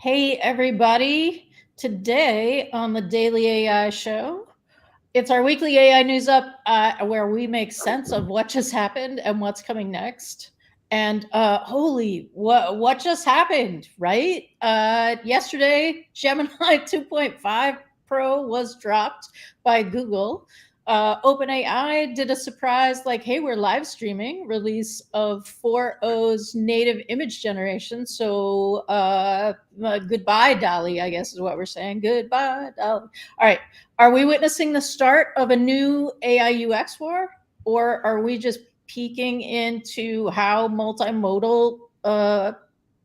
Hey, everybody. Today on the Daily AI Show, it's our weekly AI news up where we make sense of what just happened and what's coming next. And holy, what just happened, right? Yesterday, Gemini 2.5 Pro was dropped by Google. OpenAI did a surprise, like, hey, we're live streaming release of 4.0's native image generation. So goodbye, Dolly, I guess is what we're saying. Goodbye, Dolly. All right. Are we witnessing the start of a new AI UX war? Or are we just peeking into how multimodal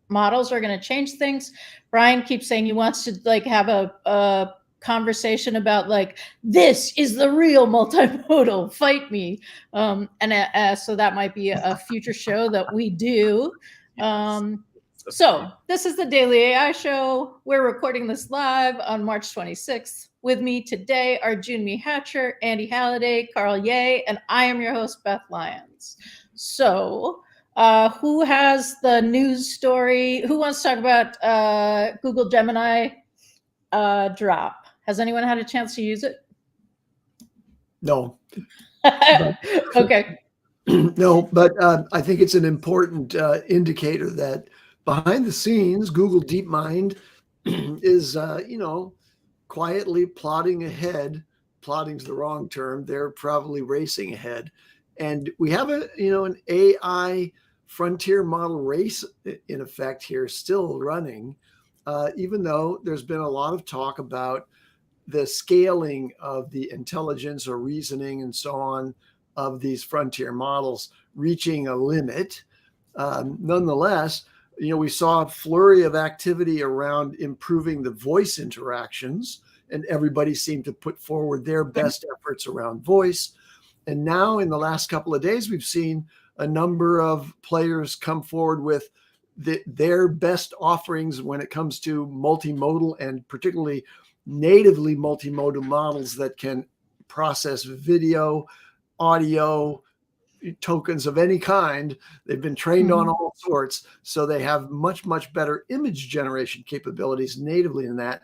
models are going to change things? Brian keeps saying he wants to have a conversation about this is the real multimodal, fight me. So that might be a future show that we do. So this is the Daily AI Show. We're recording this live on March 26th. With me today are Jyunmi Hatcher, Andy Halliday, Karl Yeh, and I am your host, Beth Lyons. So who has the news story? Who wants to talk about Google Gemini drop? Has anyone had a chance to use it? No. Okay. No, but I think it's an important indicator that behind the scenes, Google DeepMind is, quietly plodding ahead. Plodding's the wrong term. They're probably racing ahead. And we have an AI frontier model race in effect here, still running, even though there's been a lot of talk about the scaling of the intelligence or reasoning and so on of these frontier models reaching a limit. Nonetheless, we saw a flurry of activity around improving the voice interactions, and everybody seemed to put forward their best efforts around voice. And now in the last couple of days, we've seen a number of players come forward with their best offerings when it comes to multimodal and particularly natively multimodal models that can process video, audio, tokens of any kind. They've been trained on all sorts, so they have much, much better image generation capabilities natively in that.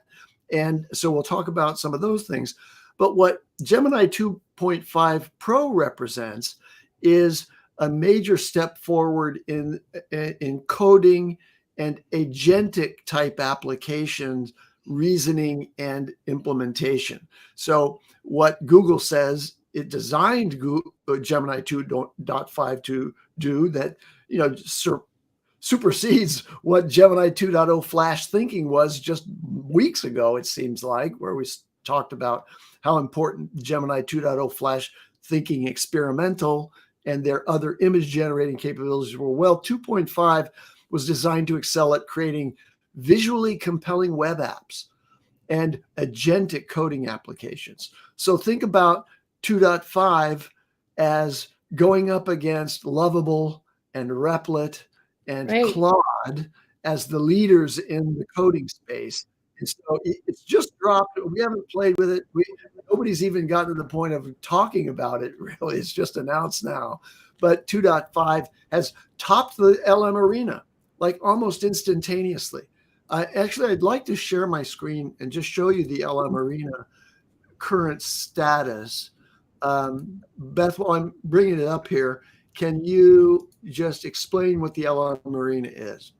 And so we'll talk about some of those things. But what Gemini 2.5 Pro represents is a major step forward in coding and agentic type applications, reasoning and implementation. So what Google says it designed Gemini 2.5 to do that, supersedes what Gemini 2.0 flash thinking was just weeks ago, it seems like, where we talked about how important Gemini 2.0 flash thinking experimental and their other image generating capabilities were. Well, 2.5 was designed to excel at creating visually compelling web apps and agentic coding applications. So think about 2.5 as going up against Lovable and Replit and Claude as the leaders in the coding space. And so it's just dropped. We haven't played with it. Nobody's even gotten to the point of talking about it, really. It's just announced now. But 2.5 has topped the LM arena, like almost instantaneously. Actually, I'd like to share my screen and just show you the LM arena current status. Beth, while I'm bringing it up here, can you just explain what the LM arena is?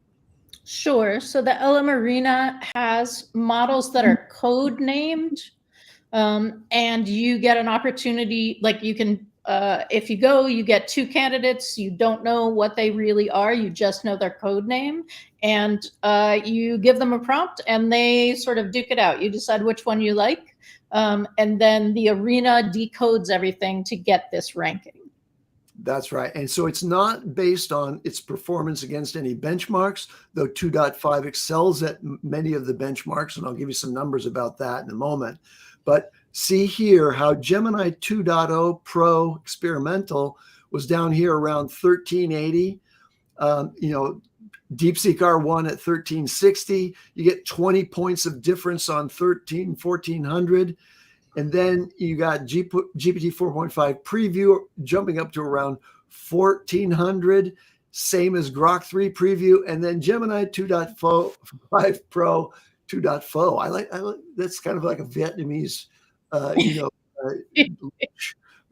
Sure. So the LM arena has models that are code named, and you get an opportunity, like you can, if you go, you get two candidates. You don't know what they really are. You just know their code name, and you give them a prompt and they sort of duke it out. You decide which one you like. And then the arena decodes everything to get this ranking. That's right. And so it's not based on its performance against any benchmarks, though 2.5 excels at many of the benchmarks. And I'll give you some numbers about that in a moment. But see here how Gemini 2.0 Pro experimental was down here around 1380. DeepSeek R1 at 1360. You get 20 points of difference on 1400. And then you got GPT 4.5 preview jumping up to around 1400. same as Grok 3 preview, and then Gemini 2.5 Pro 2.0. I like that's kind of like a Vietnamese, you know,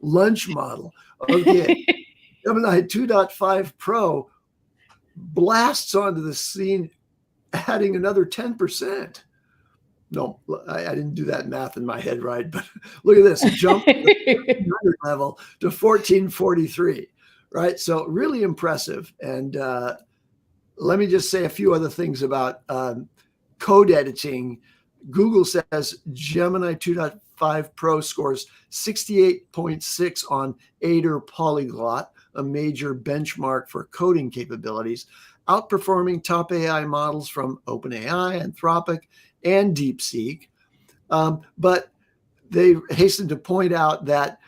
lunch model. Okay, Gemini 2.5 Pro blasts onto the scene, adding another 10%. No, I didn't do that math in my head right, but look at this. It jumped from the 1300 level to 1443, right? So really impressive. And let me just say a few other things about code editing. Google says Gemini 2.5 Pro scores 68.6 on Aider Polyglot, a major benchmark for coding capabilities, outperforming top AI models from OpenAI, Anthropic, and DeepSeek. But they hasten to point out that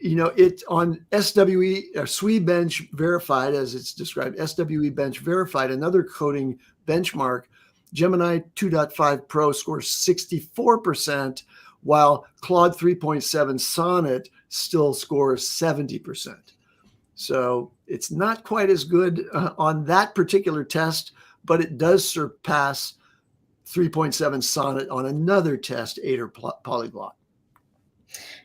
it's on SWE or SWE Bench Verified, as it's described, SWE Bench Verified, another coding benchmark. Gemini 2.5 Pro scores 64%, while Claude 3.7 Sonnet still scores 70%. So it's not quite as good on that particular test, but it does surpass 3.7 Sonnet on another test, Aider Polyglot.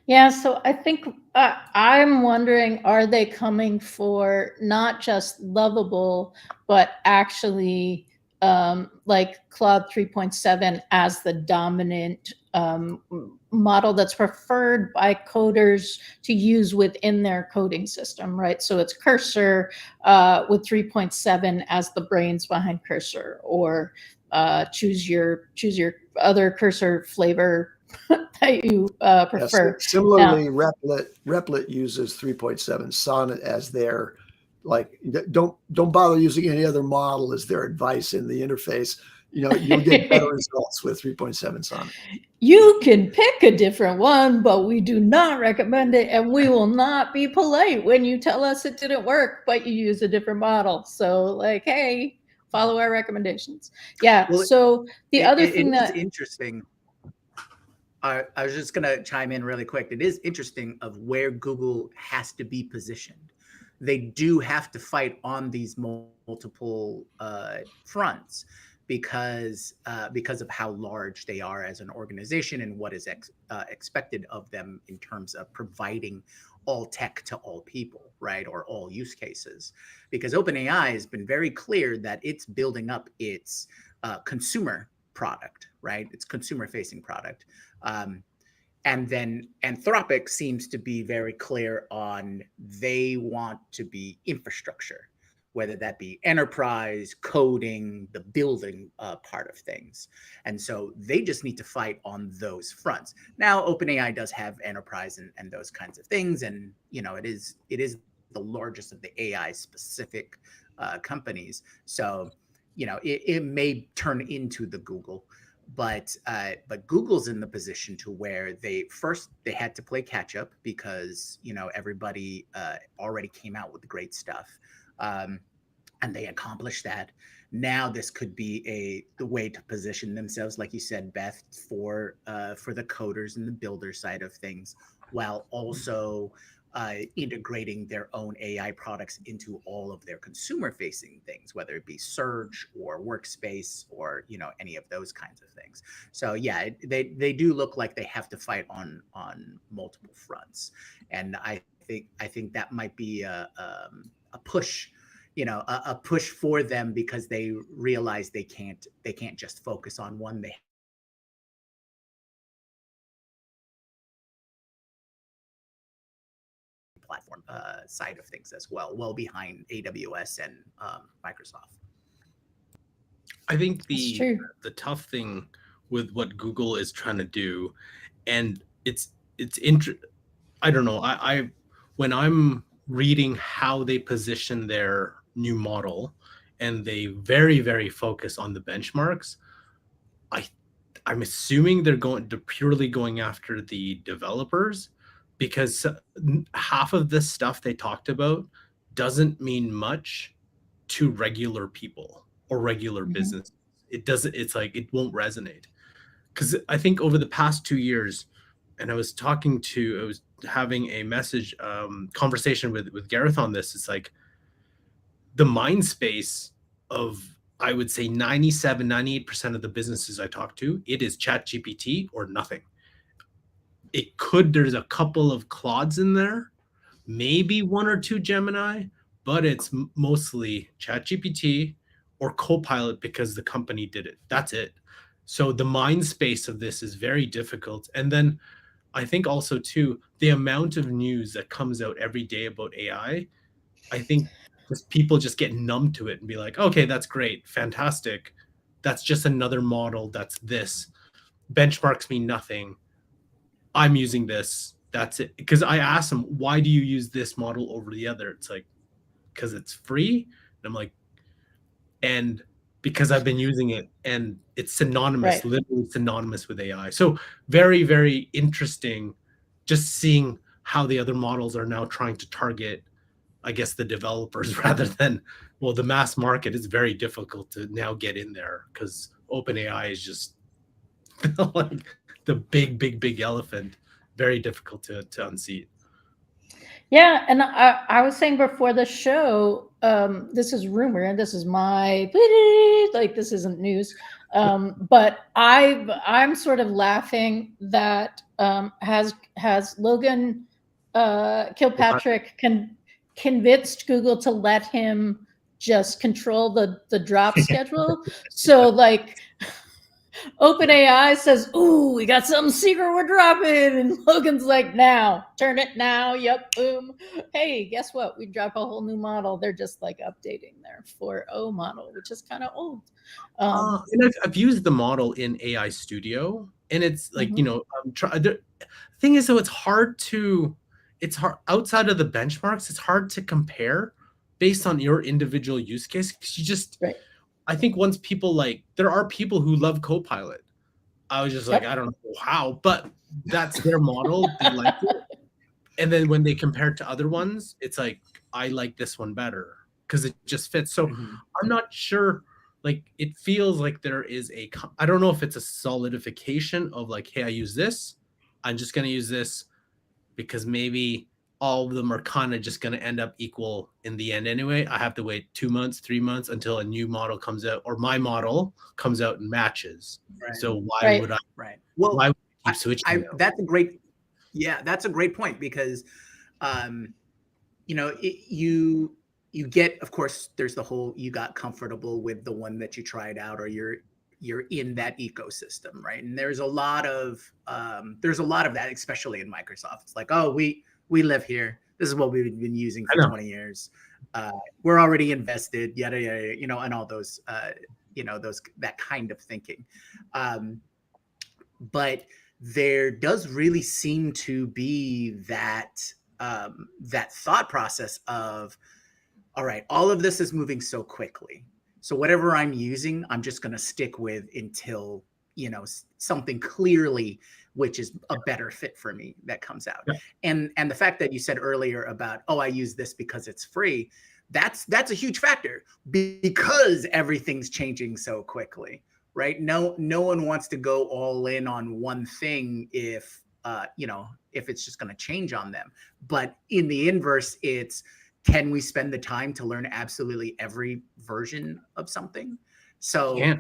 Yeah, so I think I'm wondering, are they coming for not just lovable, but actually like Claude 3.7 as the dominant model that's preferred by coders to use within their coding system, right? So it's Cursor with 3.7 as the brains behind Cursor, or choose your other Cursor flavor that you prefer. Yes, similarly, now, Replit uses 3.7 Sonnet as their, like, don't bother using any other model as their advice in the interface. You'll get better results with 3.7 Sonnet. You can pick a different one, but we do not recommend it, and we will not be polite when you tell us it didn't work, but you use a different model. So, like, hey, follow our recommendations. Yeah. Well, so the other thing that is interesting. I was just going to chime in really quick. It is interesting of where Google has to be positioned. They do have to fight on these multiple fronts because of how large they are as an organization and what is expected of them in terms of providing all tech to all people, right? Or all use cases. Because OpenAI has been very clear that it's building up its consumer product, right? It's consumer-facing product. And then Anthropic seems to be very clear on they want to be infrastructure, whether that be enterprise, coding, the building part of things. And so they just need to fight on those fronts. Now, OpenAI does have enterprise and those kinds of things. And, it is the largest of the AI specific companies. So, it may turn into the Google. But Google's in the position to where they had to play catch up because everybody already came out with great stuff, and they accomplished that. Now this could be the way to position themselves, like you said, Beth, for the coders and the builder side of things, while also integrating their own AI products into all of their consumer-facing things, whether it be search or workspace or any of those kinds of things. So yeah, they do look like they have to fight on multiple fronts, and I think that might be a push, a push for them because they realize they can't just focus on one. They platform side of things as well behind AWS and Microsoft. I think the tough thing with what Google is trying to do, and I don't know, I when I'm reading how they position their new model and they very, very focus on the benchmarks, I'm assuming they're purely going after the developers, because half of this stuff they talked about doesn't mean much to regular people or regular business. It's like it won't resonate. Because I think over the past 2 years, and I was having a conversation with Gareth on this, it's like the mind space of, I would say 97, 98% of the businesses I talk to, it is ChatGPT or nothing. There's a couple of Claudes in there, maybe one or two Gemini, but it's mostly ChatGPT or Copilot because the company did it. That's it. So the mind space of this is very difficult. And then I think also too, the amount of news that comes out every day about AI, I think just people just get numb to it and be like, okay, that's great, fantastic. That's just another model. That's this. Benchmarks mean nothing. I'm using this. That's it. Because I asked them, why do you use this model over the other? It's like, because it's free. And I'm like, and because I've been using it and it's synonymous, literally synonymous with AI. So very, very interesting just seeing how the other models are now trying to target, I guess, the developers rather than, well, the mass market. Is very difficult to now get in there because OpenAI is just like the big elephant, very difficult to unseat. Yeah, and I was saying before the show, this is rumor, and this is my like this isn't news, but I'm sort of laughing that has Logan Kilpatrick convinced Google to let him just control the drop schedule. So like OpenAI says, "Ooh, we got something secret we're dropping," and Logan's like, "Now, turn it now." Yep, boom. Hey, guess what? We drop a whole new model. They're just like updating their 4.0 model, which is kind of old. And I've used the model in AI Studio, and it's like, you know, the thing is, though, it's hard outside of the benchmarks. It's hard to compare based on your individual use case because you just. I think once people there are people who love Copilot. I was just like, I don't know how, but that's their model. They like it. And then when they compare it to other ones, it's like, I like this one better because it just fits. So I'm not sure, like, it feels like there is I don't know if it's a solidification of like, hey, I use this. I'm just going to use this because maybe all of them are kind of just going to end up equal in the end anyway. I have to wait 2 months, 3 months until a new model comes out or my model comes out and matches. So why would I? Well, why would I keep switching? That's a great point because, you know, you get, of course, there's the whole, you got comfortable with the one that you tried out or you're in that ecosystem, right? And there's a lot of that, especially in Microsoft. It's like, oh, we live here. This is what we've been using for 20 years. We're already invested, yada, yada, you know, and all those, you know, that kind of thinking. But there does really seem to be that thought process of, all right, all of this is moving so quickly. So whatever I'm using, I'm just going to stick with until, you know, something clearly which is a better fit for me that comes out. And the fact that you said earlier about, oh, I use this because it's free, that's a huge factor because everything's changing so quickly, right? No one wants to go all in on one thing if you know, if it's just going to change on them. But in the inverse, it's, can we spend the time to learn absolutely every version of something? So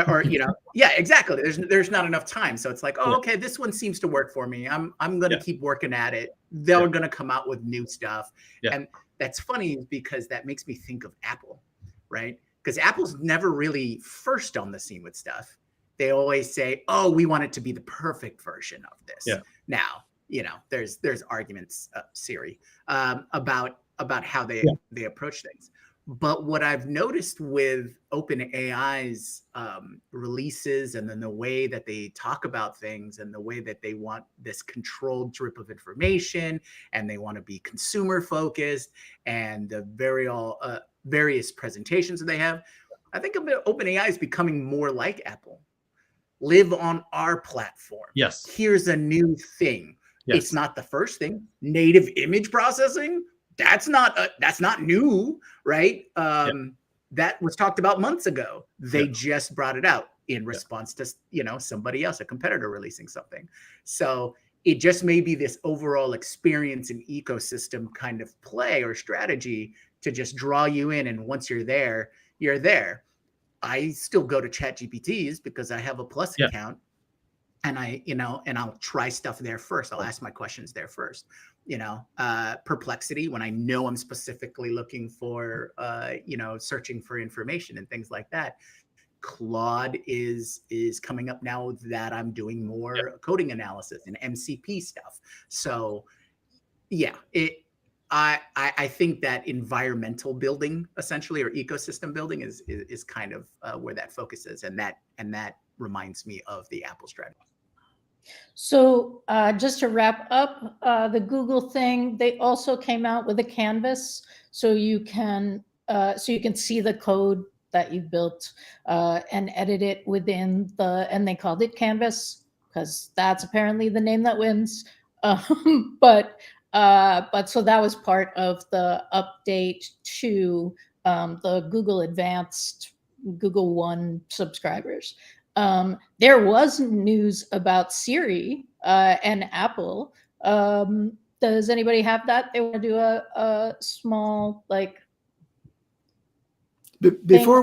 or, you know, yeah, exactly. There's not enough time. So it's like, oh, okay, this one seems to work for me. I'm going to keep working at it. They're going to come out with new stuff. And that's funny because that makes me think of Apple, right? Because Apple's never really first on the scene with stuff. They always say, oh, we want it to be the perfect version of this. Now, you know, there's arguments, Siri, about how they approach things. But what I've noticed with OpenAI's releases and then the way that they talk about things and the way that they want this controlled drip of information and they want to be consumer focused and the various presentations that they have, I think OpenAI is becoming more like Apple. Live on our platform. Yes. Here's a new thing. Yes. It's not the first thing. Native image processing. That's not new, right? That was talked about months ago. They just brought it out in response to, you know, somebody else, a competitor releasing something. So it just may be this overall experience and ecosystem kind of play or strategy to just draw you in, and once you're there, you're there. I still go to ChatGPTs because I have a Plus account, and I'll try stuff there first. I'll ask my questions there first. Perplexity, when I know I'm specifically looking for, searching for information and things like that. Claude is coming up now that I'm doing more coding analysis and MCP stuff. So yeah, I think that environmental building, essentially, or ecosystem building is kind of where that focus is, and that reminds me of the Apple strategy. So just to wrap up the Google thing, they also came out with a canvas, so you can see the code that you built and edit it within and they called it Canvas because that's apparently the name that wins. But so that was part of the update to the Google Advanced Google One subscribers. There was news about Siri and Apple. Does anybody have that? They want to do a small before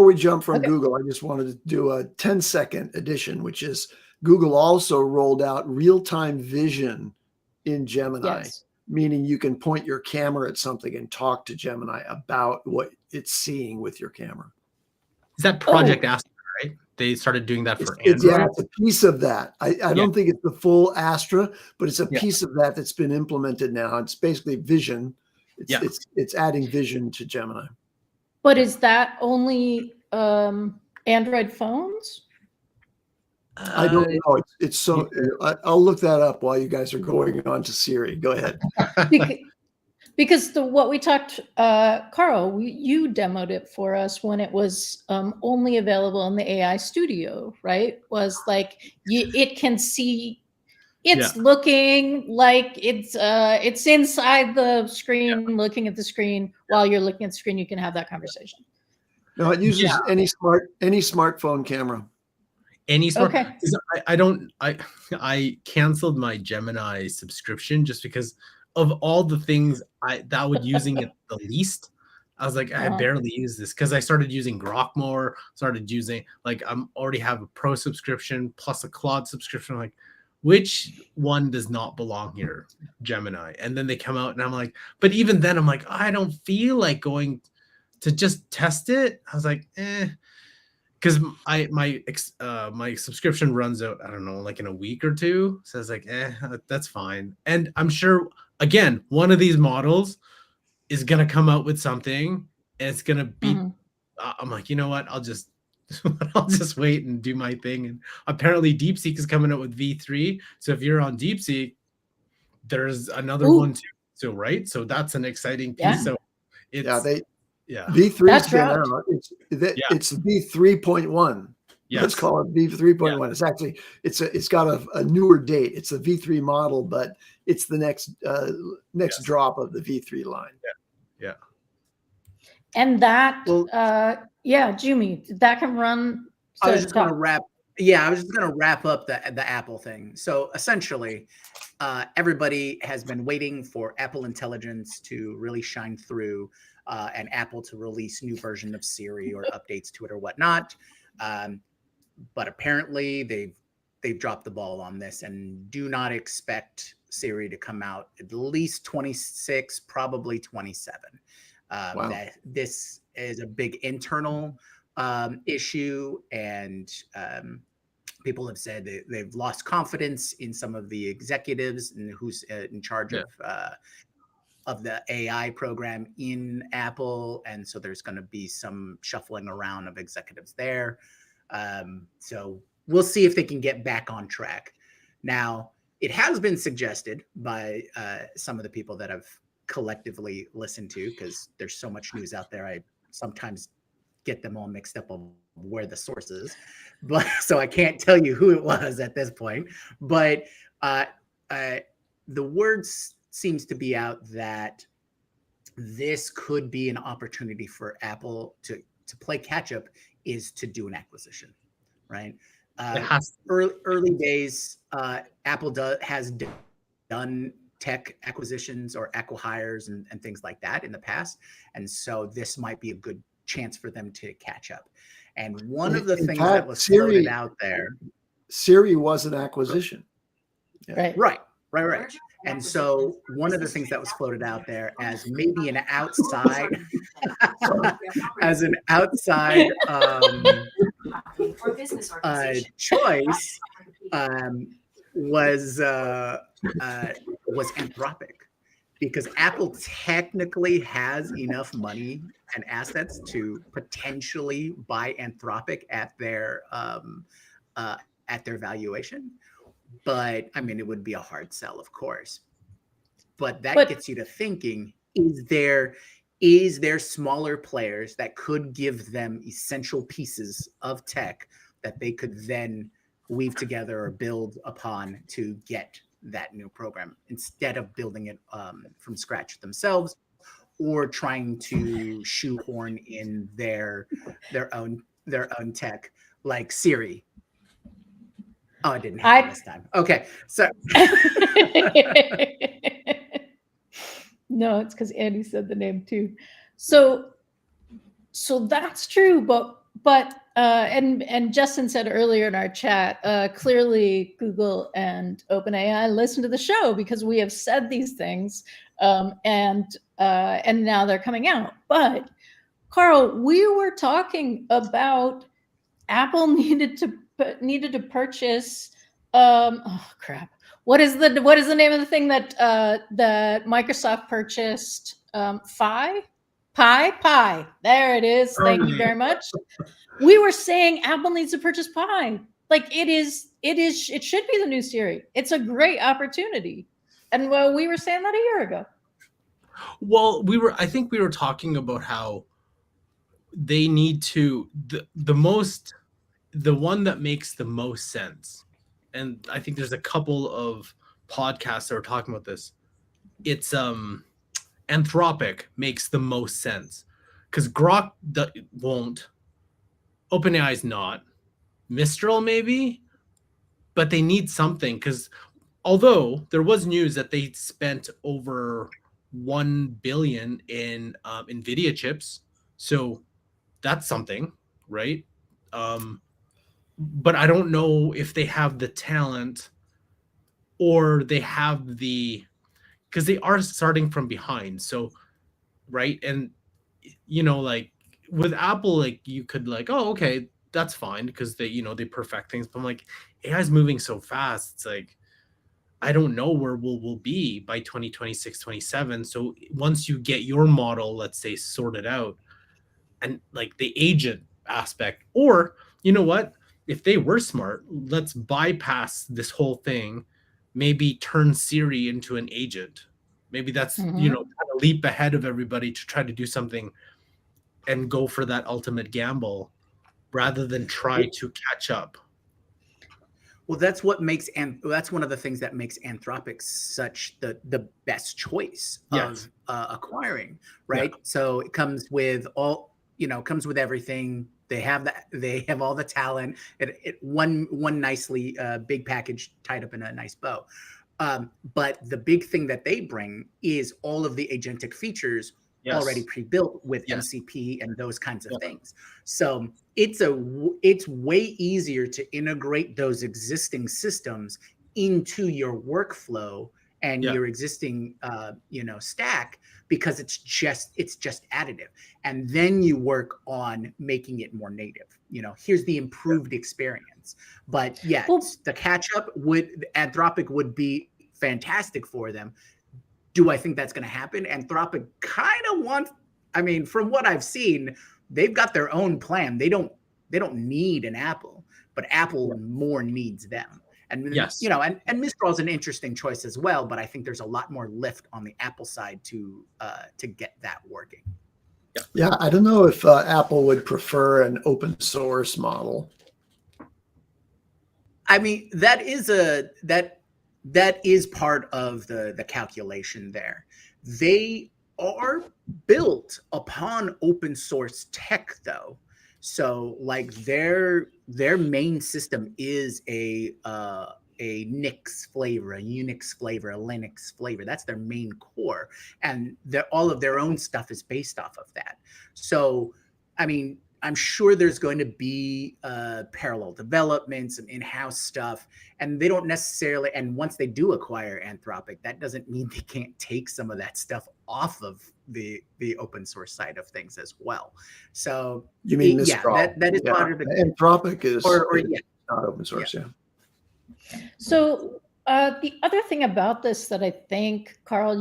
we jump from Google, I just wanted to do a 10-second addition, which is Google also rolled out real-time vision in Gemini, meaning you can point your camera at something and talk to Gemini about what it's seeing with your camera. Is that Project Astra, right? They started doing that for Android. Yeah, it's a piece of that. I don't think it's the full Astra, but it's a piece of that that's been implemented now. It's basically vision. It's adding vision to Gemini. But is that only Android phones? I don't know. It's so. I'll look that up while you guys are going on to Siri. Go ahead. Because what we talked, Carl, you demoed it for us when it was only available in the AI Studio, right? Was like it can see. It's looking like it's inside the screen, looking at the screen. While you're looking at the screen, you can have that conversation. No, it uses any smartphone camera. Any smart. Okay. I canceled my Gemini subscription just because of all the things that would using it the least. I was like, I barely use this because I started using Grok more. Started using I'm already have a Pro subscription plus a Claude subscription. I'm like, which one does not belong here? Gemini. And then they come out and I'm like, but even then I'm like, I don't feel like going to just test it. I was like, because my subscription runs out, I don't know, like in a week or two. So I was like, that's fine. And I'm sure, again, one of these models is gonna come out with something and it's gonna be I'm like, you know what, I'll just wait and do my thing. And apparently DeepSeek is coming out with V3. So if you're on DeepSeek, there's another one too. So right. So that's an exciting piece. So it's V3's been out. It's V3.1. Let's call it V3.1. It's actually it's got a newer date. It's a V3 model, but it's the next drop of the V3 line. Yeah. And that Jyunmi, that can run. I was just going to wrap. Yeah, I was just going to wrap up the Apple thing. So essentially, everybody has been waiting for Apple Intelligence to really shine through. And Apple to release new version of Siri or updates to it or whatnot. But apparently they've dropped the ball on this and do not expect Siri to come out at least 26, probably 27. That this is a big internal issue, and people have said they've lost confidence in some of the executives and who's in charge of the AI program in Apple. And so there's going to be some shuffling around of executives there. So we'll see if they can get back on track. Now, it has been suggested by some of the people that I've collectively listened to, because there's so much news out there. I sometimes get them all mixed up on where the source is, but so I can't tell you who it was at this point. But the words seems to be out that this could be an opportunity for Apple to play catch up, is to do an acquisition, right? Early days, Apple has done tech acquisitions or acqui-hires and things like that in the past. And so this might be a good chance for them to catch up. And one of the In things fact, that was floated out there. Siri was an acquisition. Right. Right. And so one of the things that was floated out there as maybe an outside, as an outside choice was Anthropic, because Apple technically has enough money and assets to potentially buy Anthropic at their valuation. But I mean, it would be a hard sell, of course. But that gets you to thinking: is there smaller players that could give them essential pieces of tech that they could then weave together or build upon to get that new program, instead of building it from scratch themselves, or trying to shoehorn in their own tech, like Siri? Oh, it didn't happen this time. Okay, so no, it's because Andy said the name too. So that's true, but and Justin said earlier in our chat, clearly Google and OpenAI listen to the show, because we have said these things, and now they're coming out. But Karl, we were talking about Apple needed to purchase. Oh crap! What is the name of the thing that that Microsoft purchased? Pi. There it is. Thank you very much. We were saying Apple needs to purchase Pi. Like it should be the new Siri. It's a great opportunity. And well, we were saying that a year ago. Well, I think we were talking about how they need to, the one that makes the most sense. And I think there's a couple of podcasts that are talking about this. It's Anthropic makes the most sense, because Grok won't, OpenAI is not, Mistral maybe, but they need something, because although there was news that they spent over 1 billion in NVIDIA chips, so that's something, right? But I don't know if they have the talent, or they have because they are starting from behind. So, right. And, like with Apple, like you could like, oh, okay, that's fine, because they perfect things. But I'm like, AI is moving so fast. It's like, I don't know where we'll be by 2026, 27. So once you get your model, let's say, sorted out, and like the agent aspect, or you know what, if they were smart, let's bypass this whole thing, maybe turn Siri into an agent. Maybe that's kind of leap ahead of everybody to try to do something and go for that ultimate gamble, rather than try to catch up. Well, that's what makes, and that's one of the things that makes Anthropic such the best choice of acquiring, right? Yeah. So it comes with comes with everything. They have all the talent. One nicely big package tied up in a nice bow. But the big thing that they bring is all of the agentic features already pre-built with MCP and those kinds of things. So it's way easier to integrate those existing systems into your workflow and your existing stack, because it's just additive. And then you work on making it more native. Here's the improved experience. But the catch up Anthropic would be fantastic for them. Do I think that's going to happen? Anthropic kind of wants, from what I've seen, they've got their own plan. They don't need an Apple, but Apple more needs them. And and Mistral is an interesting choice as well, but I think there's a lot more lift on the Apple side to get that working. Yeah, I don't know if Apple would prefer an open source model. That is part of the calculation there. They are built upon open source tech, though. So like their main system is a a Nix flavor, a Unix flavor, a Linux flavor. That's their main core. And all of their own stuff is based off of that. So, I mean, I'm sure there's going to be parallel development, some in-house stuff, and they don't necessarily. And once they do acquire Anthropic, that doesn't mean they can't take some of that stuff off of the open source side of things as well. So you mean Mistral? That is part of it. Anthropic is yeah. not open source. Yeah. So the other thing about this that I think, Karl,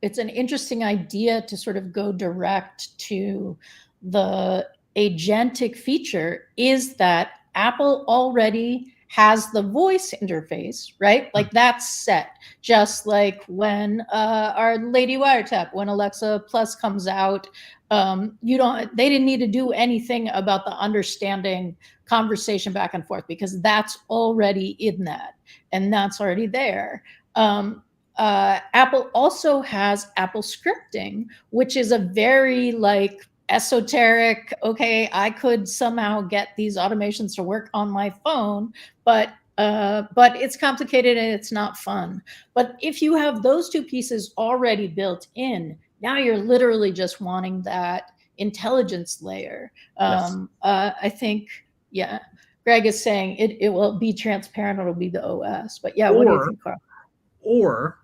it's an interesting idea to sort of go direct to the agentic feature is that Apple already has the voice interface, right? Like that's set. Just like when our Lady Wiretap, when Alexa Plus comes out, they didn't need to do anything about the understanding conversation back and forth because that's already in that and that's already there. Apple also has Apple scripting, which is a very like esoteric, okay, I could somehow get these automations to work on my phone, but it's complicated and it's not fun. But if you have those two pieces already built in, now you're literally just wanting that intelligence layer. Yes. I think, yeah, Greg is saying it will be transparent, it'll be the OS. But yeah, what do you think, Karl? Or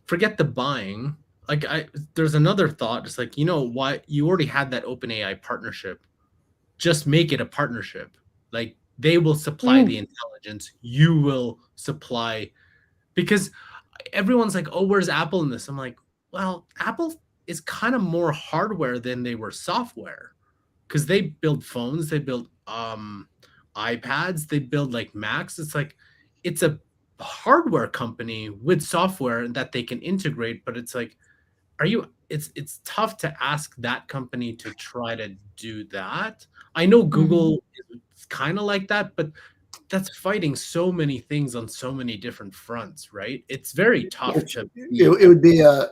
forget the buying. Like there's another thought, just like, you know what, you already had that OpenAI partnership. Just make it a partnership. Like they will supply the intelligence, you will supply, because everyone's like, oh, where's Apple in this? I'm like, well, Apple is kind of more hardware than they were software, because they build phones, they build iPads, they build like Macs. It's like it's a hardware company with software that they can integrate, but it's like, it's tough to ask that company to try to do that. I know Google is kind of like that, but that's fighting so many things on so many different fronts, right? It's very tough to it would be a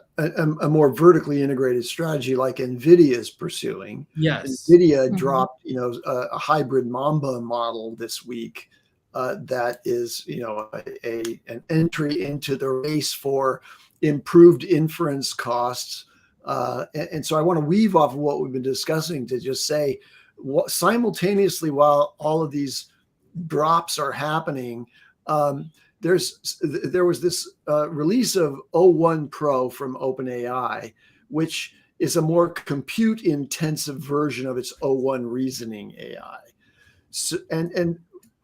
more vertically integrated strategy like NVIDIA is pursuing. Yes. NVIDIA dropped, a hybrid Mamba model this week that is, an entry into the race for improved inference costs. And so I want to weave off of what we've been discussing to just say, simultaneously, while all of these drops are happening, there was this release of O1 Pro from OpenAI, which is a more compute intensive version of its O1 reasoning AI. So, and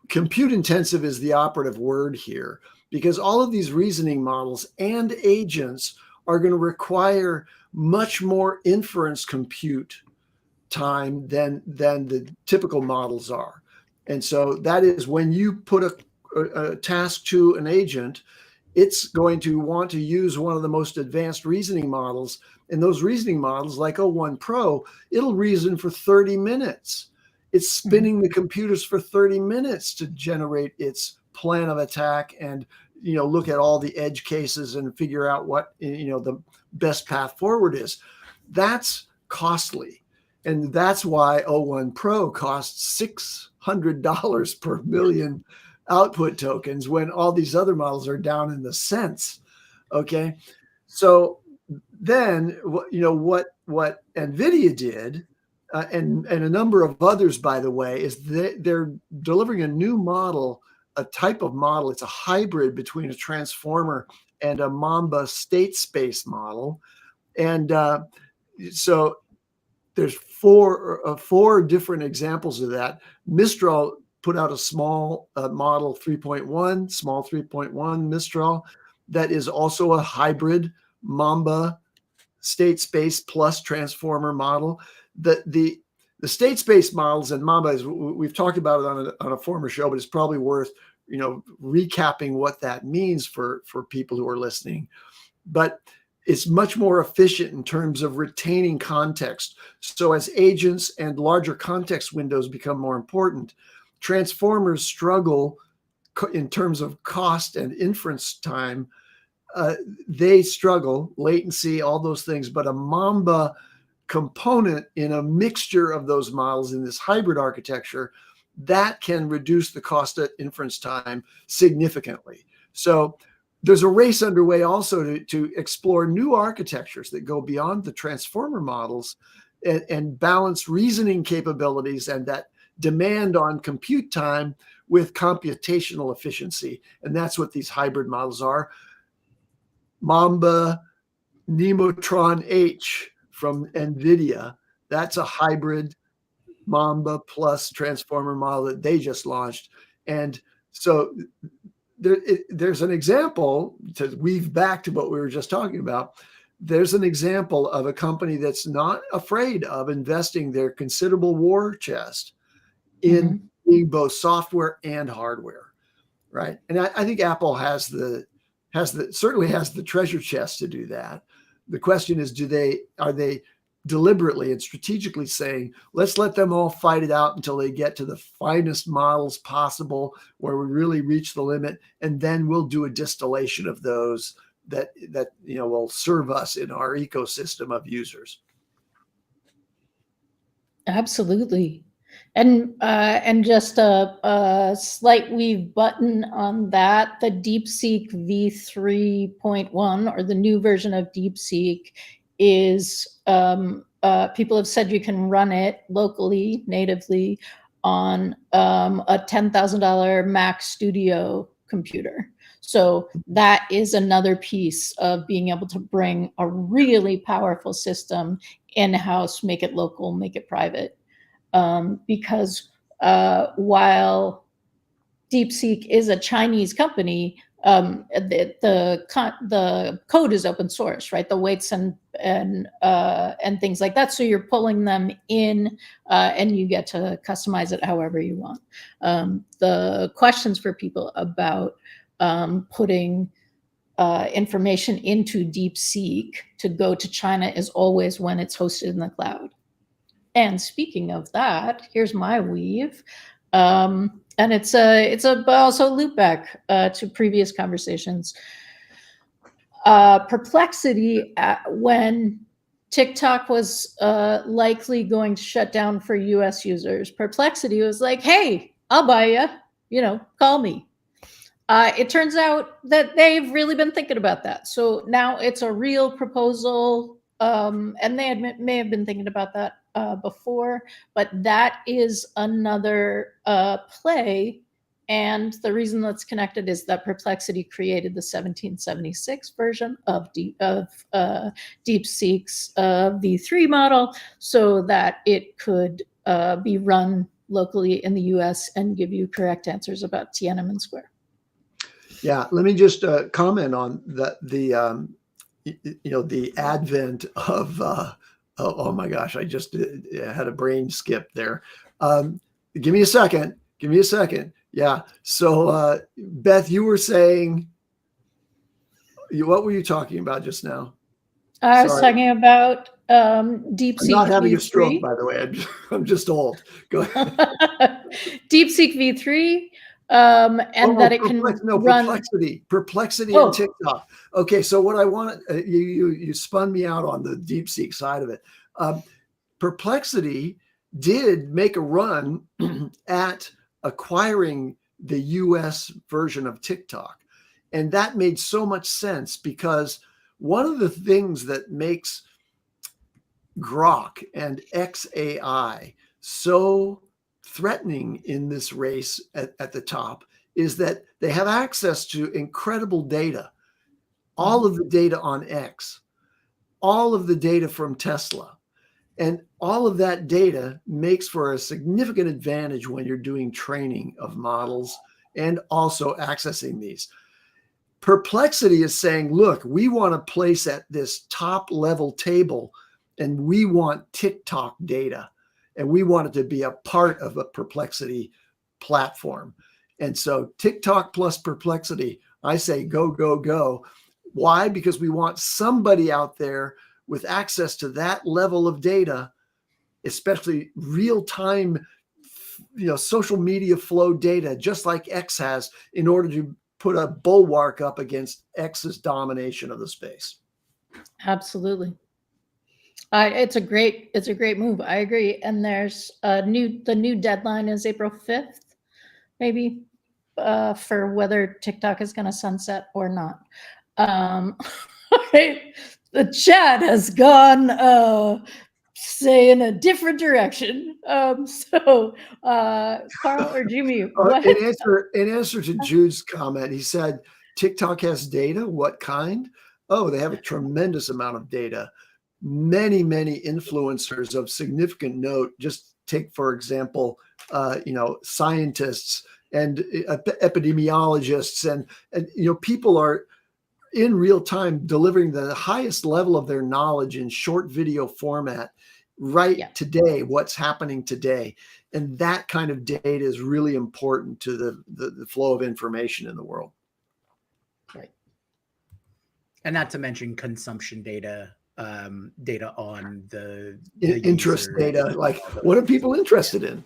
compute intensive is the operative word here, because all of these reasoning models and agents are going to require much more inference compute time than the typical models are. And so that is when you put a task to an agent, it's going to want to use one of the most advanced reasoning models. And those reasoning models, like O1 Pro, it'll reason for 30 minutes. It's spinning the computers for 30 minutes to generate its plan of attack and, look at all the edge cases and figure out what, the best path forward is. That's costly. And that's why O1 Pro costs $600 per million output tokens when all these other models are down in the cents. Okay. So then, what NVIDIA did, and a number of others, by the way, is they're delivering a new model, a type of model. It's a hybrid between a transformer and a Mamba state space model. And so there's four different examples of that. Mistral put out a small model 3.1, small 3.1 Mistral, that is also a hybrid Mamba state space plus transformer model. The state space models and Mamba, we've talked about it on a former show, but it's probably worth recapping what that means for people who are listening. But it's much more efficient in terms of retaining context. So as agents and larger context windows become more important, transformers struggle in terms of cost and inference time. They struggle, latency, all those things. But a Mamba component in a mixture of those models in this hybrid architecture that can reduce the cost of inference time significantly. So there's a race underway also to explore new architectures that go beyond the transformer models and balance reasoning capabilities and that demand on compute time with computational efficiency. And that's what these hybrid models are. Mamba Nemotron H from NVIDIA, that's a hybrid Mamba plus transformer model that they just launched. And so there's an example, to weave back to what we were just talking about, there's an example of a company that's not afraid of investing their considerable war chest in being both software and hardware, right? And I think Apple certainly has the treasure chest to do that. The question is, are they deliberately and strategically saying, let's let them all fight it out until they get to the finest models possible where we really reach the limit, and then we'll do a distillation of those that will serve us in our ecosystem of users. Absolutely. And just a slight weave button on that, the DeepSeek v3.1, or the new version of DeepSeek, is people have said you can run it locally, natively, on a $10,000 Mac Studio computer. So that is another piece of being able to bring a really powerful system in-house, make it local, make it private. Because while DeepSeek is a Chinese company, the code is open source, right? The weights and things like that. So you're pulling them in, and you get to customize it however you want. The questions for people about putting information into DeepSeek to go to China is always when it's hosted in the cloud. And speaking of that, here's my weave. And it's also a loop back to previous conversations. Perplexity, when TikTok was likely going to shut down for US users, Perplexity was like, hey, I'll buy you, call me. It turns out that they've really been thinking about that. So now it's a real proposal, and they may have been thinking about that before, but that is another play. And the reason that's connected is that Perplexity created the 1776 version of DeepSeek's V3 model so that it could be run locally in the US and give you correct answers about Tiananmen Square. Yeah, let me just comment on the advent of oh my gosh, I just had a brain skip there. Give me a second. Yeah. So Beth, you were saying, what were you talking about just now? I was talking about DeepSeek. I'm not having V3. A stroke, by the way. I'm just old. Go ahead. DeepSeek V3. And that it can run Perplexity and TikTok. Okay, so what I want, you spun me out on the DeepSeek side of it. Perplexity did make a run at acquiring the US version of TikTok, and that made so much sense because one of the things that makes Grok and XAI so threatening in this race at the top is that they have access to incredible data, all of the data on X, all of the data from Tesla, and all of that data makes for a significant advantage when you're doing training of models and also accessing these. Perplexity is saying, look, we want to place at this top level table and we want TikTok data. And we want it to be a part of a Perplexity platform. And so TikTok plus Perplexity, I say go, go, go. Why? Because we want somebody out there with access to that level of data, especially real-time, social media flow data, just like X has, in order to put a bulwark up against X's domination of the space. Absolutely. It's a great move. I agree. And there's the new deadline is April 5th, maybe, for whether TikTok is going to sunset or not. The chat has gone, say, in a different direction. So, Karl or Jyunmi, what? In answer to Jude's comment, he said, TikTok has data. What kind? Oh, they have a tremendous amount of data. Many influencers of significant note. Just take, for example, scientists and epidemiologists, and people are in real time delivering the highest level of their knowledge in short video format today, what's happening today. And that kind of data is really important to the flow of information in the world. Right. And not to mention consumption data, data on the interest user. Data, like what are people interested in?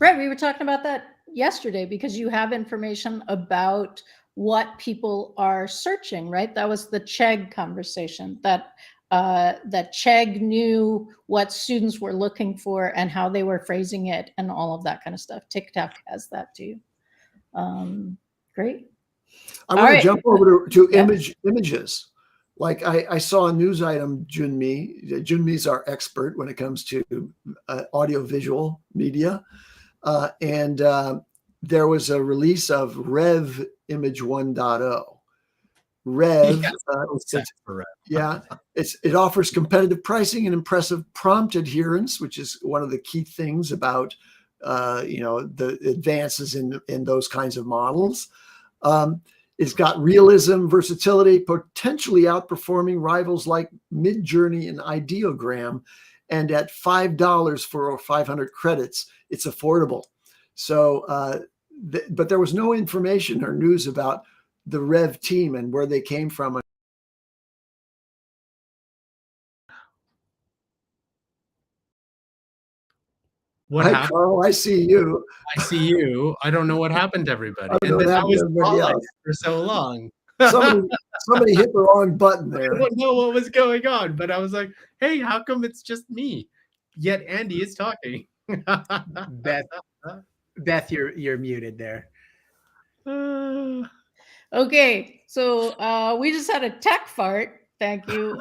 Right. We were talking about that yesterday because you have information about what people are searching, right? That was the Chegg conversation, that Chegg knew what students were looking for and how they were phrasing it and all of that kind of stuff. TikTok has that too. Great. I want to jump over to images. Like I saw a news item, Jyunmi. Jyunmi's our expert when it comes to audio-visual media. And there was a release of Rev Image 1.0. Rev, it offers competitive pricing and impressive prompt adherence, which is one of the key things about the advances in those kinds of models. It's got realism, versatility, potentially outperforming rivals like Midjourney and Ideogram. And at $5 for 500 credits, it's affordable. So, but there was no information or news about the Rev team and where they came from. What happened? Karl, I see you. I see you. I don't know what happened to everybody. And then I was spotlighted for so long. Somebody hit the wrong button there. I don't know what was going on, but I was like, hey, how come it's just me? Yet Andy is talking. Beth, you're muted there. Okay, so we just had a tech fart. Thank you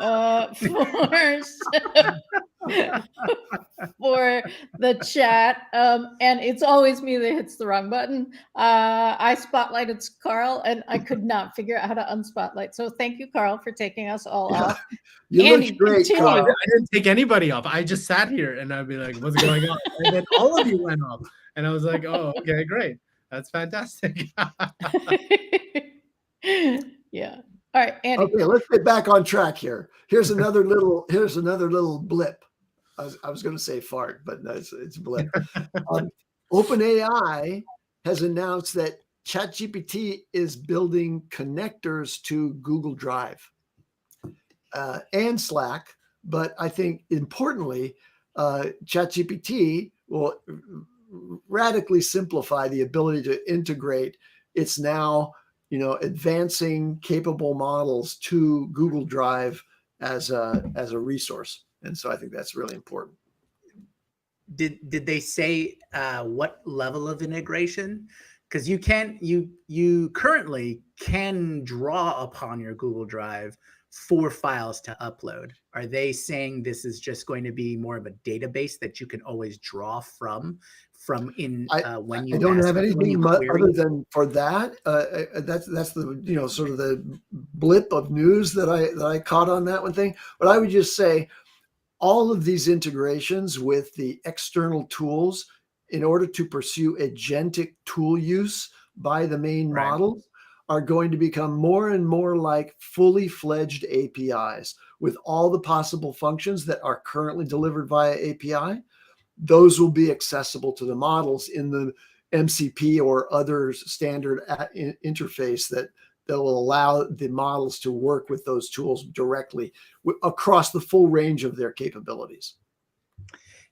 for the chat. And it's always me that hits the wrong button. I spotlighted Karl and I could not figure out how to unspotlight. So thank you, Karl, for taking us all off. You look great, Karl. I didn't take anybody off. I just sat here and I'd be like, what's going on? And then all of you went off. And I was like, oh, okay, great. That's fantastic. Yeah. All right, Andy. Okay, let's get back on track here. Here's another little blip. I was going to say fart, but no, it's blip. OpenAI has announced that ChatGPT is building connectors to Google Drive and Slack. But I think importantly, ChatGPT will radically simplify the ability to integrate its now advancing capable models to Google Drive as a resource. And so I think that's really important. Did they say what level of integration? Because you currently can draw upon your Google Drive for files to upload. Are they saying this is just going to be more of a database that you can always draw from when you? I don't have anything other than for that. That's the sort of the blip of news that I caught on that one thing. But I would just say all of these integrations with the external tools in order to pursue agentic tool use by the main models are going to become more and more like fully fledged APIs with all the possible functions that are currently delivered via API. Those will be accessible to the models in the MCP or other standard interface that will allow the models to work with those tools directly across the full range of their capabilities.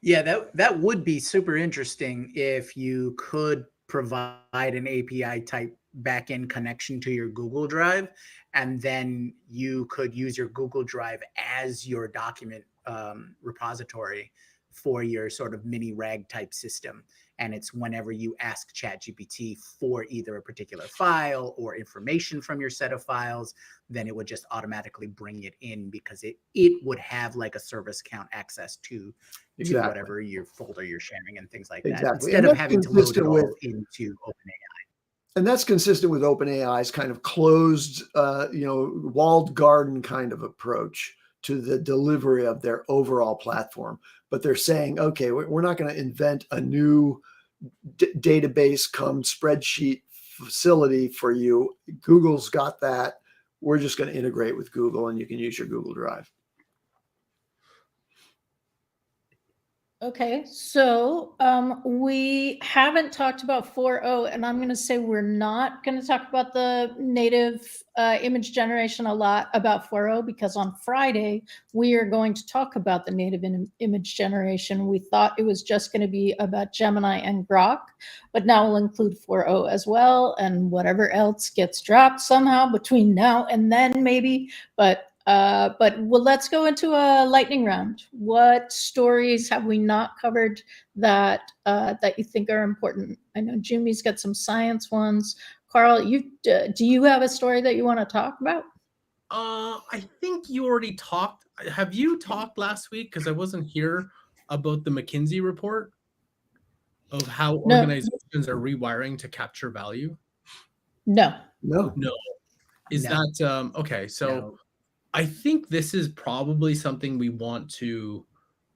Yeah, that would be super interesting if you could provide an API type backend connection to your Google Drive and then you could use your Google Drive as your document repository for your sort of mini RAG type system. And it's whenever you ask ChatGPT for either a particular file or information from your set of files, then it would just automatically bring it in, because it would have like a service account access to whatever your folder you're sharing and things like that, instead of having to load it all into OpenAI. And that's consistent with OpenAI's kind of closed, walled garden kind of approach to the delivery of their overall platform. But they're saying, okay, we're not going to invent a new database come spreadsheet facility for you. Google's got that. We're just going to integrate with Google, and you can use your Google Drive. Okay, so we haven't talked about 4.0, and I'm going to say we're not going to talk about the native image generation a lot about 4.0, because on Friday we are going to talk about the native image generation. We thought it was just going to be about Gemini and Grok, but now we'll include 4.0 as well, and whatever else gets dropped somehow between now and then, maybe. But let's go into a lightning round. What stories have we not covered that you think are important? I know Jyunmi's got some science ones. Karl, do you have a story that you want to talk about? I think you already talked. Have you talked last week? Because I wasn't here, about the McKinsey report of how organizations are rewiring to capture value. No. Is that okay? So. No. I think this is probably something we want to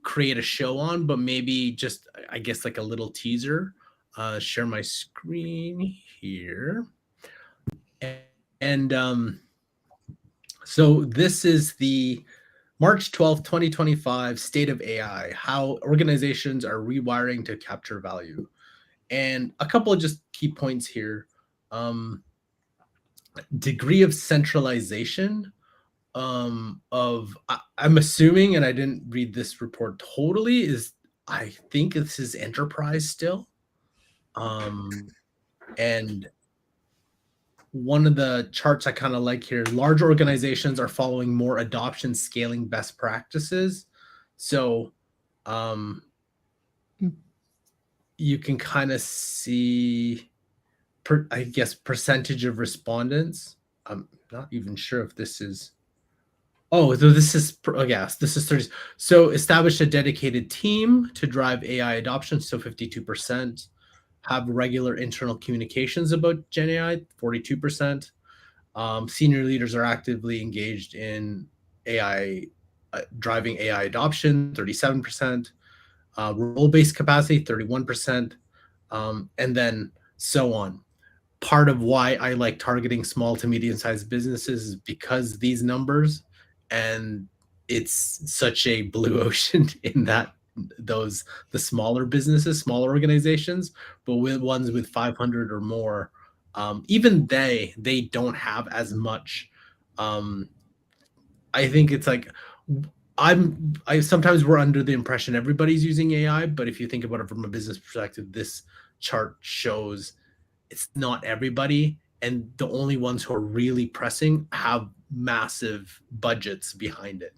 create a show on, but maybe just, I guess, like a little teaser. Share my screen here. And so this is the March 12th, 2025 State of AI, how organizations are rewiring to capture value. And a couple of just key points here. Degree of centralization. I'm assuming, and I didn't read this report totally, I think this is enterprise still. And one of the charts I kind of like here, large organizations are following more adoption scaling best practices. So you can kind of see, I guess, percentage of respondents. I'm not even sure if this is. Oh, so this is, yes, this is 30. So establish a dedicated team to drive AI adoption. So 52%. Have regular internal communications about Gen AI, 42%. Senior leaders are actively engaged in AI, driving AI adoption, 37%. Role-based capacity, 31%. And then so on. Part of why I like targeting small to medium-sized businesses is because these numbers, and it's such a blue ocean in that the smaller businesses, smaller organizations, but with ones with 500 or more, even they don't have as much. I think it's like, I sometimes we're under the impression everybody's using AI, but if you think about it from a business perspective, this chart shows it's not everybody, and the only ones who are really pressing have massive budgets behind it.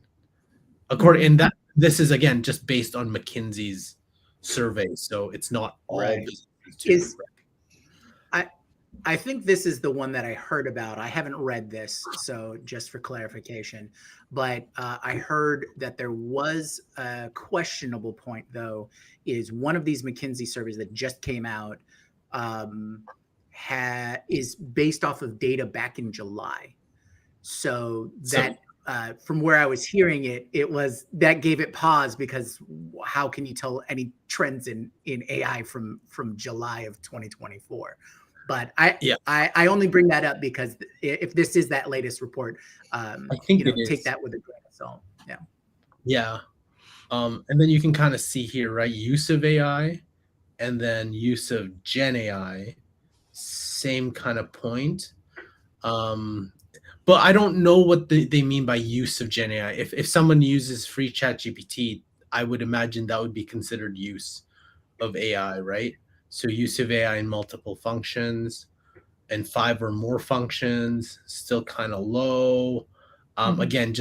And that this is, again, just based on McKinsey's survey, so it's not all businesses. I think this is the one that I heard about. I haven't read this, so just for clarification, but I heard that there was a questionable point, though, is one of these McKinsey surveys that just came out is based off of data back in July. So that from where I was hearing it was that gave it pause, because how can you tell any trends in AI from July of 2024? But I only bring that up because if this is that latest report, I think take that with a grain of salt. Yeah. And then you can kind of see here, right? Use of AI and then use of Gen AI, same kind of point. But I don't know what they mean by use of Gen AI. If someone uses free ChatGPT, I would imagine that would be considered use of AI, right? So use of AI in multiple functions. and 5 or more functions, still kind of low. Again,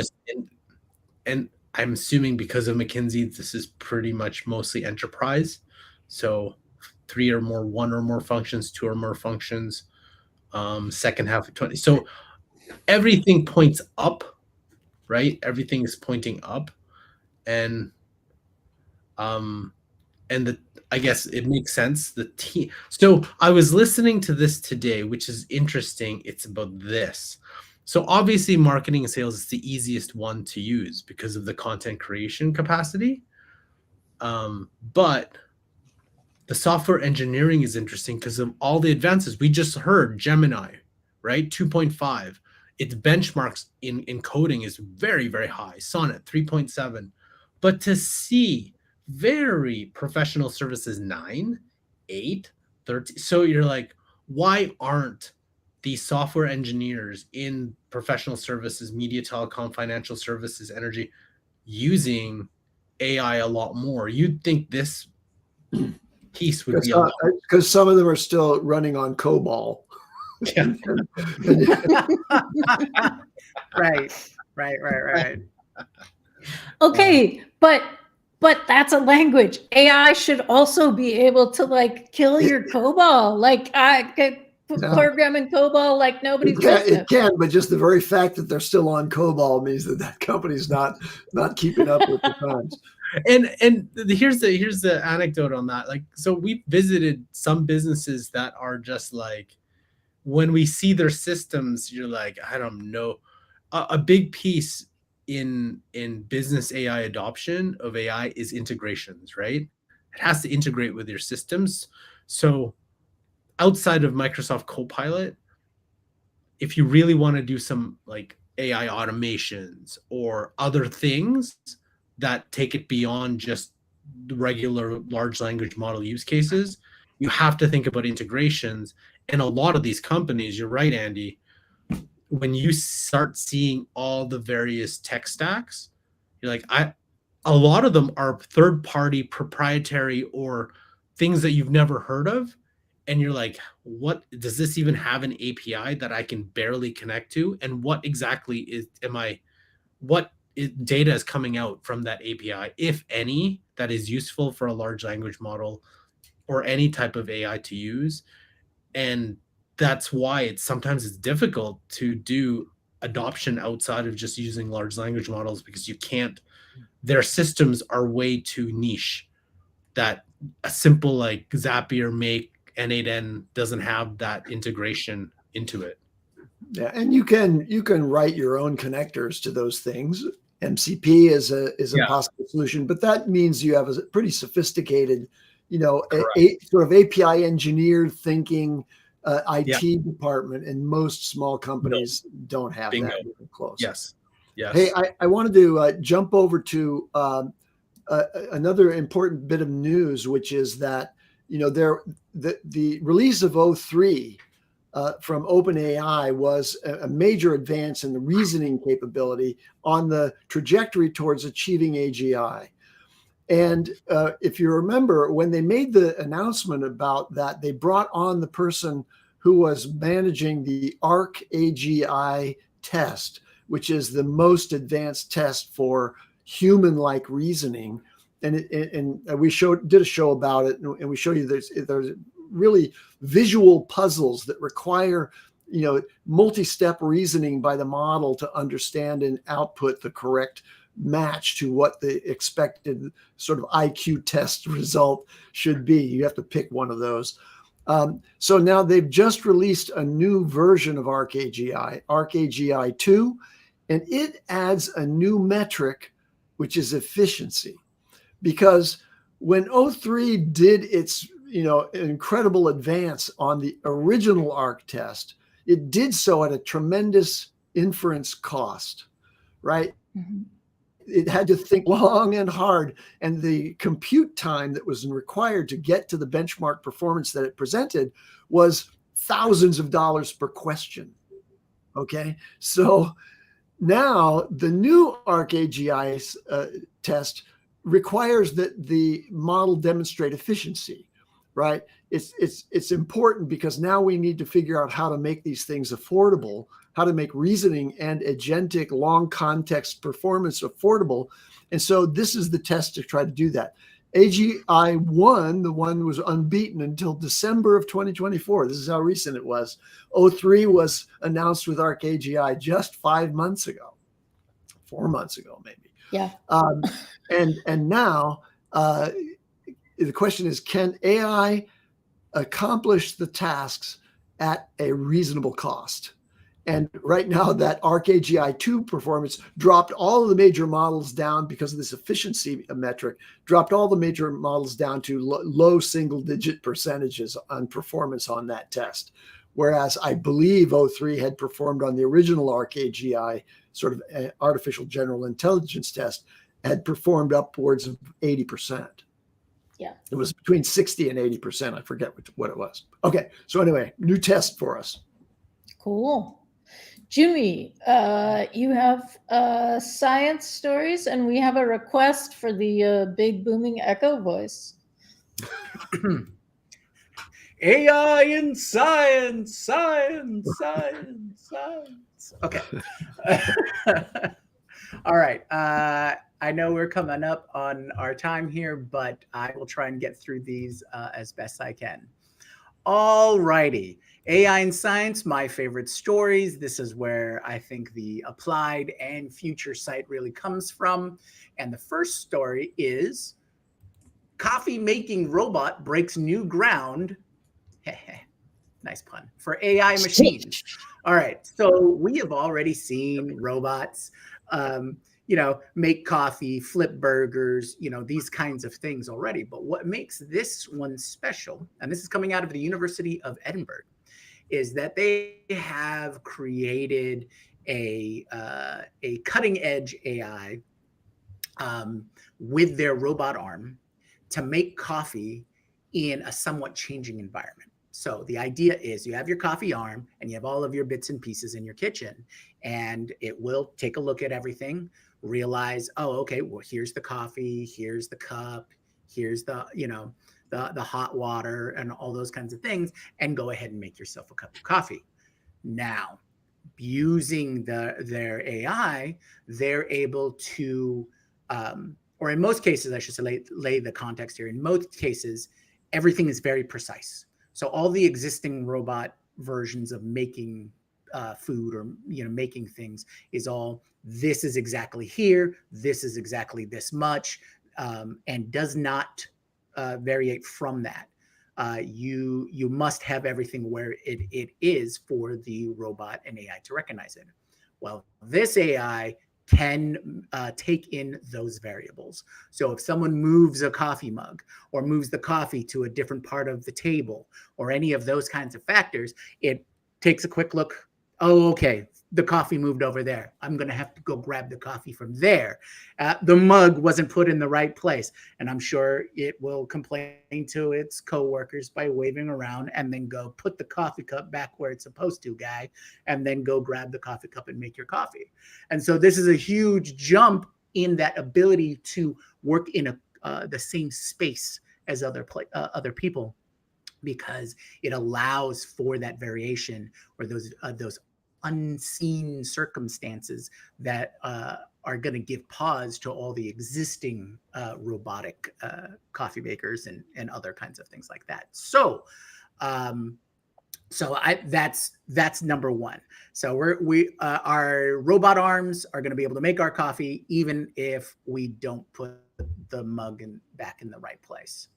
and I'm assuming because of McKinsey, this is pretty much mostly enterprise. So 3 or more, 1 or more functions, 2 or more functions, second half of 20. So everything points up, right? Everything is pointing up. And I guess it makes sense. The team. So I was listening to this today, which is interesting. It's about this. So obviously marketing and sales is the easiest one to use because of the content creation capacity. But the software engineering is interesting because of all the advances. We just heard Gemini, right? 2.5. Its benchmarks in coding is very, very high. Sonnet 3.7. But to see very professional services 9, 8, 13. So you're like, why aren't these software engineers in professional services, media, telecom, financial services, energy, using AI a lot more? You'd think this piece would be a lot. Because some of them are still running on COBOL. Yeah. Right. Okay, but that's a language. AI should also be able to like kill your COBOL. Like I could program in COBOL like nobody's business. It can, but just the very fact that they're still on COBOL means that company's not keeping up with the times. And here's the anecdote on that. Like, so we visited some businesses that are just like, when we see their systems, you're like, I don't know. A big piece in business AI adoption of AI is integrations, right? It has to integrate with your systems. So outside of Microsoft Copilot, if you really want to do some like AI automations or other things that take it beyond just the regular large language model use cases, you have to think about integrations. And a lot of these companies, you're right, Andy, when you start seeing all the various tech stacks, you're like, a lot of them are third-party, proprietary, or things that you've never heard of. And you're like, what does this even have an API that I can barely connect to? And what exactly data is coming out from that API, if any, that is useful for a large language model or any type of AI to use? And that's why sometimes it's difficult to do adoption outside of just using large language models, because you can't, their systems are way too niche that a simple like Zapier, Make, N8N doesn't have that integration into it. Yeah, and you can write your own connectors to those things. MCP is a possible solution, but that means you have a pretty sophisticated, a sort of API engineered thinking IT department, and most small companies don't have that even close. Yes. Hey, I wanted to jump over to another important bit of news, which is that the release of O3 from OpenAI was a major advance in the reasoning capability on the trajectory towards achieving AGI. And if you remember, when they made the announcement about that, they brought on the person who was managing the ARC AGI test, which is the most advanced test for human-like reasoning. And we did a show about it, and we show you there's really visual puzzles that require multi-step reasoning by the model to understand and output the correct match to what the expected sort of IQ test result should be. You have to pick one of those. So now they've just released a new version of ARC AGI 2, and it adds a new metric, which is efficiency. Because when O3 did its incredible advance on the original ARC test, it did so at a tremendous inference cost, right? Mm-hmm. It had to think long and hard, and the compute time that was required to get to the benchmark performance that it presented was thousands of dollars per question. Okay, so now the new ARC AGI test requires that the model demonstrate efficiency, right? It's important because now we need to figure out how to make these things affordable, how to make reasoning and agentic long context performance affordable. And so this is the test to try to do that. AGI 1, the one was unbeaten until December of 2024. This is how recent it was. O3 was announced with Arc AGI just 5 months ago, 4 months ago, maybe. Yeah. And now the question is, can AI accomplish the tasks at a reasonable cost? And right now, that Arc AGI 2 performance dropped all of the major models down because of this efficiency metric, dropped all the major models down to low single-digit percentages on performance on that test. Whereas I believe O3 had performed on the original Arc AGI, sort of artificial general intelligence test, had performed upwards of 80%. Yeah. It was between 60 and 80%. I forget what it was. Okay. So anyway, new test for us. Cool. Jyunmi, you have science stories, and we have a request for the big booming echo voice. AI in science, science. Okay. All right. I know we're coming up on our time here, but I will try and get through these as best I can. All righty. AI in science, my favorite stories. This is where I think the applied and future sight really comes from. And the first story is coffee making robot breaks new ground. Nice pun. For AI machines. All right. So we have already seen robots, make coffee, flip burgers, these kinds of things already. But what makes this one special, and this is coming out of the University of Edinburgh, is that they have created a cutting edge AI with their robot arm to make coffee in a somewhat changing environment. So the idea is you have your coffee arm and you have all of your bits and pieces in your kitchen, and it will take a look at everything, realize, oh, okay, well, here's the coffee, here's the cup, here's the hot water and all those kinds of things, and go ahead and make yourself a cup of coffee. Now, using their AI, they're able to, or in most cases, I should say, lay the context here. In most cases, everything is very precise. So all the existing robot versions of making food or making things is all, this is exactly here, this is exactly this much, and does not variate from that. You must have everything where it is for the robot and AI to recognize it. Well, this AI can take in those variables. So if someone moves a coffee mug or moves the coffee to a different part of the table or any of those kinds of factors, it takes a quick look. Oh, okay, the coffee moved over there. I'm going to have to go grab the coffee from there. The mug wasn't put in the right place. And I'm sure it will complain to its coworkers by waving around and then go put the coffee cup back where it's supposed to, guy, and then go grab the coffee cup and make your coffee. And so this is a huge jump in that ability to work in the same space as other people, because it allows for that variation or those unseen circumstances that are going to give pause to all the existing robotic coffee makers and other kinds of things like that. So that's number one. So our robot arms are going to be able to make our coffee even if we don't put the mug back in the right place.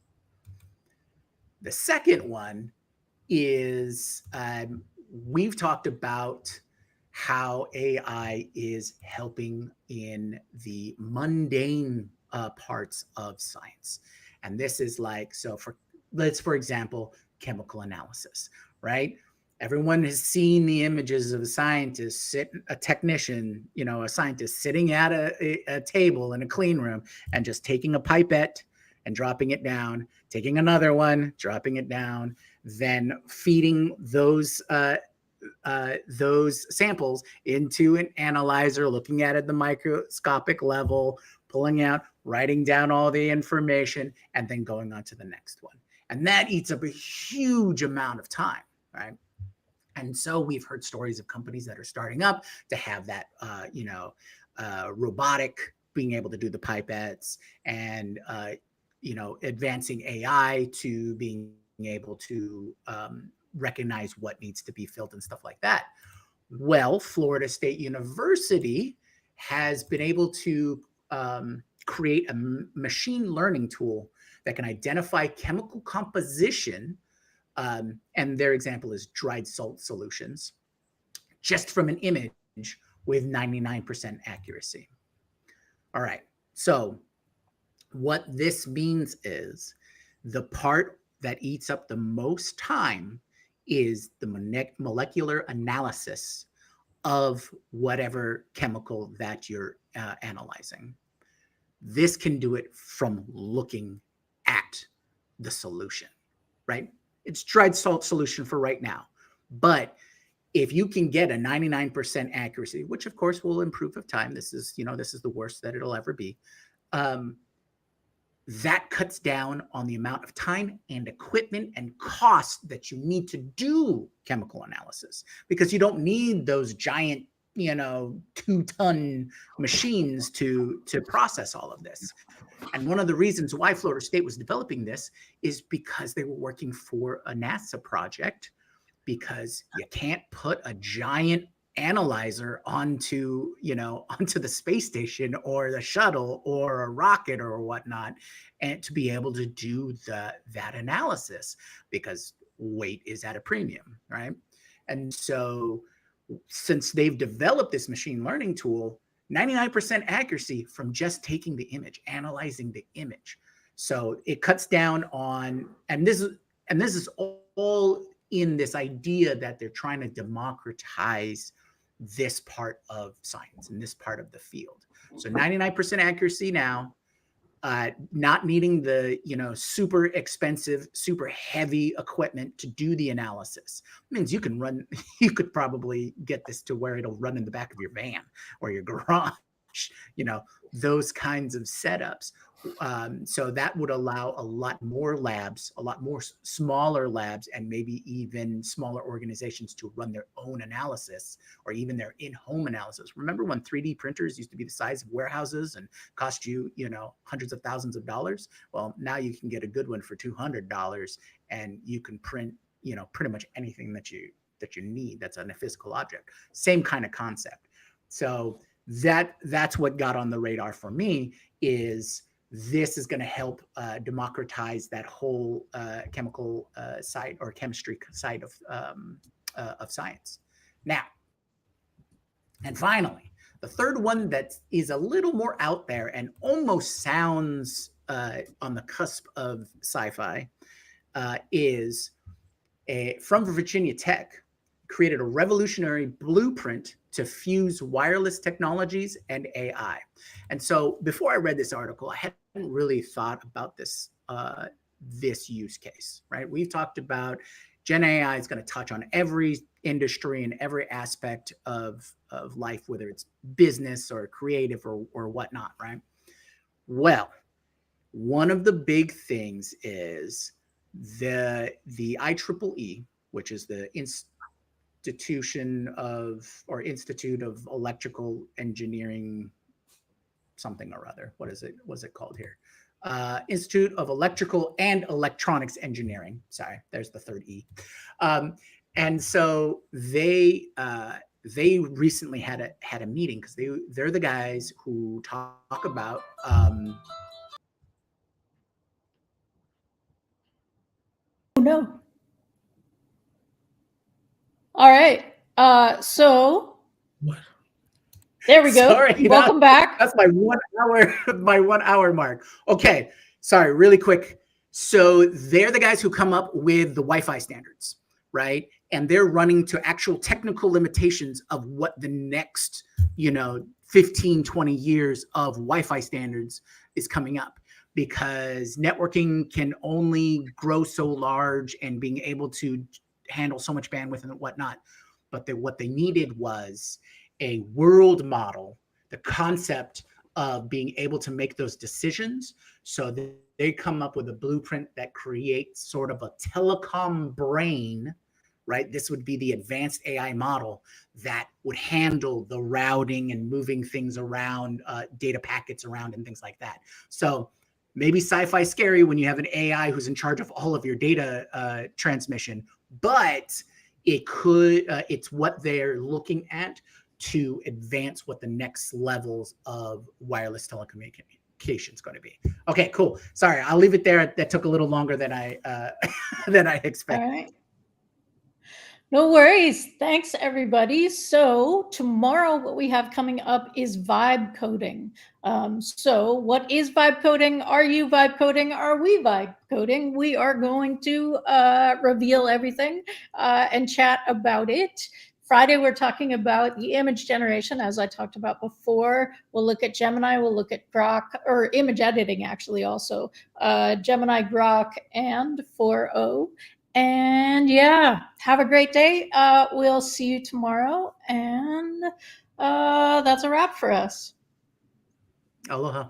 The second one is we've talked about how AI is helping in the mundane parts of science. And this is like, for example, chemical analysis, right? Everyone has seen the images of a scientist, a technician, a scientist sitting at a table in a clean room and just taking a pipette and dropping it down, taking another one, dropping it down, then feeding those samples into an analyzer, looking at it at the microscopic level, pulling out, writing down all the information, and then going on to the next one. And that eats up a huge amount of time, right? And so we've heard stories of companies that are starting up to have that, robotic being able to do the pipettes, and, advancing AI to being able to recognize what needs to be filled and stuff like that. Well, Florida State University has been able to create a machine learning tool that can identify chemical composition, and their example is dried salt solutions, just from an image with 99% accuracy. All right, so what this means is the part that eats up the most time is the molecular analysis of whatever chemical that you're analyzing. This can do it from looking at the solution, right? It's dried salt solution for right now. But if you can get a 99% accuracy, which of course will improve with time, this is the worst that it'll ever be. That cuts down on the amount of time and equipment and cost that you need to do chemical analysis, because you don't need those giant, 2-ton machines to process all of this. And one of the reasons why Florida State was developing this is because they were working for a NASA project, because you can't put a giant analyzer onto the space station or the shuttle or a rocket or whatnot, and to be able to do that analysis, because weight is at a premium, right? And so since they've developed this machine learning tool, 99% accuracy from just taking the image, analyzing the image. So it cuts down on, and this is all in this idea that they're trying to democratize this part of science and this part of the field. So 99% accuracy now, not needing the super expensive, super heavy equipment to do the analysis. It means you could probably get this to where it'll run in the back of your van or your garage, those kinds of setups. So that would allow a lot more labs, a lot more smaller labs, and maybe even smaller organizations to run their own analysis or even their in-home analysis. Remember when 3D printers used to be the size of warehouses and cost you, hundreds of thousands of dollars? Well, now you can get a good one for $200, and you can print, pretty much anything that you need that's on a physical object. Same kind of concept. So that's what got on the radar for me, is this is going to help democratize that whole chemical side or chemistry side of science. Now, and finally, the third one that is a little more out there and almost sounds on the cusp of sci-fi is from Virginia Tech, created a revolutionary blueprint to fuse wireless technologies and AI. And so before I read this article, I hadn't really thought about this use case, right? We've talked about Gen AI is going to touch on every industry and every aspect of life, whether it's business or creative or whatnot, right? Well, one of the big things is the IEEE, which is the Institute of Electrical Engineering, something or other. What's it called here? Institute of Electrical and Electronics Engineering. Sorry, there's the third E. And so they recently had a meeting, because they're the guys who talk about Oh no. All right. So What? there we go. Sorry, Welcome back. That's my 1 hour mark. Okay, sorry, really quick. So they're the guys who come up with the Wi-Fi standards, right? And they're running to actual technical limitations of what the next, 15, 20 years of Wi-Fi standards is coming up, because networking can only grow so large and being able to handle so much bandwidth and whatnot. But what they needed was a world model, the concept of being able to make those decisions. So they come up with a blueprint that creates sort of a telecom brain, right? This would be the advanced AI model that would handle the routing and moving things around, data packets around and things like that. So maybe sci-fi scary when you have an AI who's in charge of all of your data transmission, but it's what they're looking at to advance what the next levels of wireless telecommunication is going to be. Okay, cool. Sorry, I'll leave it there. That took a little longer than I expected. All right. No worries. Thanks, everybody. So tomorrow, what we have coming up is vibe coding. So what is vibe coding? Are you vibe coding? Are we vibe coding? We are going to reveal everything and chat about it. Friday, we're talking about the image generation, as I talked about before. We'll look at Gemini, we'll look at Grok, or image editing, actually, also. Gemini, Grok, and 4o. And yeah, have a great day. We'll see you tomorrow. And that's a wrap for us. Aloha.